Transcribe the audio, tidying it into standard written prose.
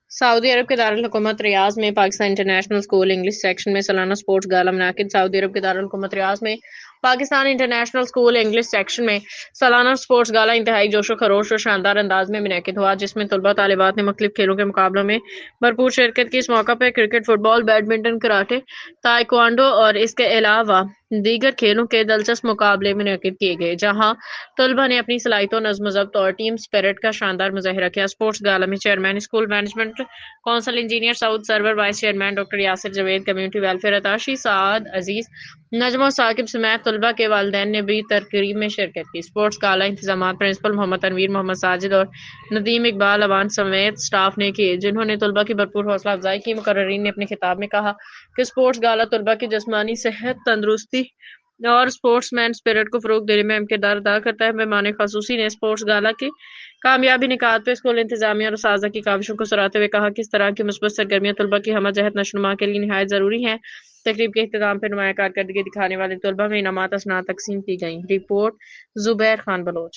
سعودی عرب کے دارالحکومت ریاض میں Pakistan international school English section میں سالانہ سپورٹس گالا منعقد۔ سعودی عرب کے دارالحکومت ریاض میں Pakistan international school English section میں سالانہ سپورٹس گالا انتہائی جوش و خروش اور شاندار انداز میں منعقد ہوا، جس میں طلباء طالبات نے مختلف کھیلوں کے مقابلوں میں بھرپور شرکت کی۔ اس موقع پر کرکٹ، فٹ بال، بیڈمنٹن، کراٹے، تائیکوانڈو اور اس کے علاوہ دیگر کھیلوں کے دلچسپ مقابلے منعقد کیے گئے، جہاں طلباء نے اپنی صلاحیتوں، نظم و ضبط اور ٹیم اسپرٹ کا شاندار مظاہرہ کیا۔ اسپورٹس گالا میں chairman school management council engineer Saud Sarwar, vice chairman doctor Yasir Javed, community welfare attaché Saad Aziz, Najam و ثاقب سمیت طلباء کے والدین نے بھی تقریب میں شرکت کی۔ اسپورٹس گالا انتظامات پرنسپل محمد تنویر، محمد ساجد اور ندیم اقبال اوان سمیت اسٹاف نے کیے، جنہوں نے طلباء کی بھرپور حوصلہ افزائی کی۔ مقررین نے اپنے خطاب میں کہا کہ اسپورٹس گالا طلباء کی جسمانی صحت، تندرستی اور اسپورٹس مین اسپرٹ کو فروغ دینے میں اہم کردار ادا کرتا ہے۔ مہمان خصوصی نے اسپورٹس گالا کی کامیابی نکات پہ اسکول انتظامیہ اور اساتذہ کی کاوشوں کو سراہتے ہوئے کہا کہ اس طرح کی مثبت سرگرمیاں طلباء کی ہمہ جہت نشو و نما کے لیے نہایت ضروری ہیں۔ تقریب کے اختتام پہ نمایاں کارکردگی دکھانے والے طلباء میں انعامات اسناد تقسیم کی گئیں۔ رپورٹ زبیر خان بلوچ۔